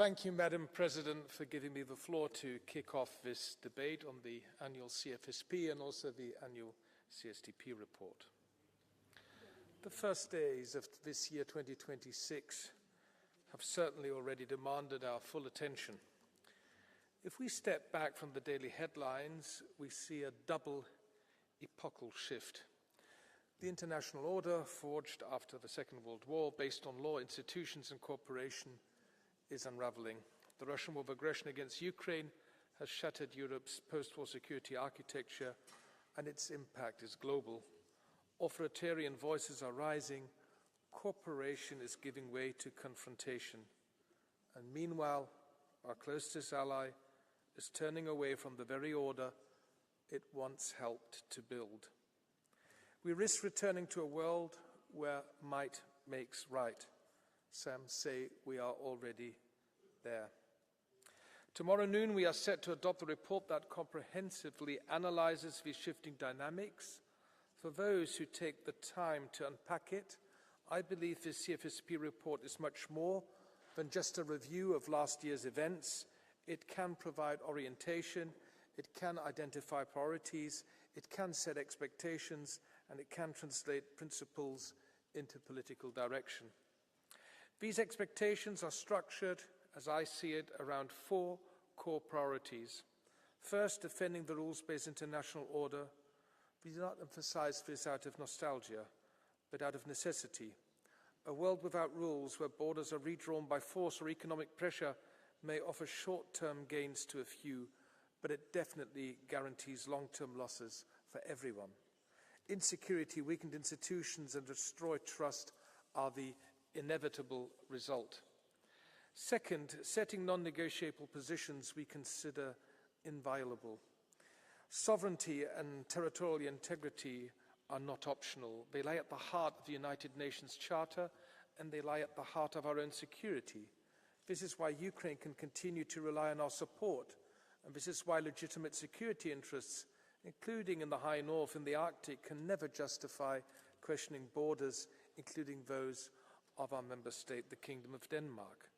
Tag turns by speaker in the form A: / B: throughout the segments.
A: Thank you, Madam President, for giving me the floor to kick off this debate on the annual CFSP and also the annual CSDP report. The first days of this year, 2026, have certainly already demanded our full attention. If we step back from the daily headlines, we see a double epochal shift. The international order, forged after the Second World War, based on law, institutions and cooperation, is unraveling. The Russian war of aggression against Ukraine has shattered Europe's post-war security architecture, and its impact is global. Authoritarian voices are rising. Cooperation is giving way to confrontation. And meanwhile, our closest ally is turning away from the very order it once helped to build. We risk returning to a world where might makes right. Some say we are already there. Tomorrow noon, we are set to adopt a report that comprehensively analyzes these shifting dynamics. For those who take the time to unpack it, I believe this CFSP report is much more than just a review of last year's events. It can provide orientation, it can identify priorities, it can set expectations, and it can translate principles into political direction. These expectations are structured, as I see it, around four core priorities. First, defending the rules-based international order. We do not emphasize this out of nostalgia, but out of necessity. A world without rules, where borders are redrawn by force or economic pressure, may offer short-term gains to a few, but it definitely guarantees long-term losses for everyone. Insecurity, weakened institutions, and destroyed trust are the inevitable result. Second, setting non-negotiable positions we consider inviolable. Sovereignty and territorial integrity are not optional. They lie at the heart of the United Nations Charter, and they lie at the heart of our own security. This is why Ukraine can continue to rely on our support, and this is why legitimate security interests, including in the High North and the Arctic, can never justify questioning borders, including those of our member state, the Kingdom of Denmark.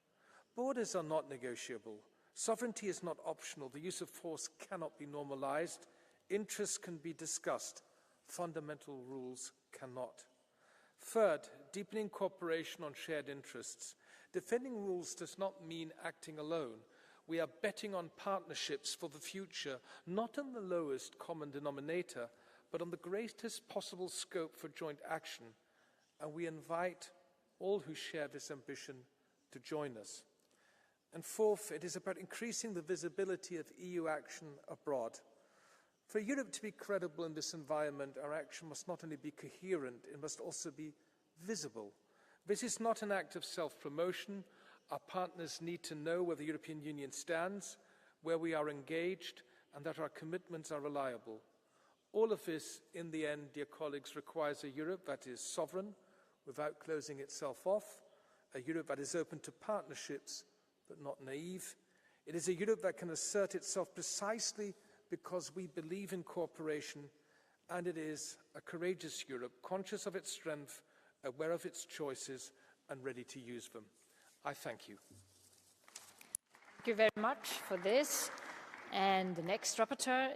A: Borders are not negotiable. Sovereignty is not optional. The use of force cannot be normalized. Interests can be discussed. Fundamental rules cannot. Third, deepening cooperation on shared interests. Defending rules does not mean acting alone. We are betting on partnerships for the future, not on the lowest common denominator, but on the greatest possible scope for joint action. And we invite all who share this ambition to join us. And fourth, it is about increasing the visibility of EU action abroad. For Europe to be credible in this environment, our action must not only be coherent, it must also be visible. This is not an act of self-promotion. Our partners need to know where the European Union stands, where we are engaged, and that our commitments are reliable. All of this, in the end, dear colleagues, requires a Europe that is sovereign, without closing itself off, a Europe that is open to partnerships, but not naive. It is a Europe that can assert itself precisely because we believe in cooperation, and it is a courageous Europe, conscious of its strength, aware of its choices, and ready to use them. I thank you.
B: Thank you very much for this. And the next rapporteur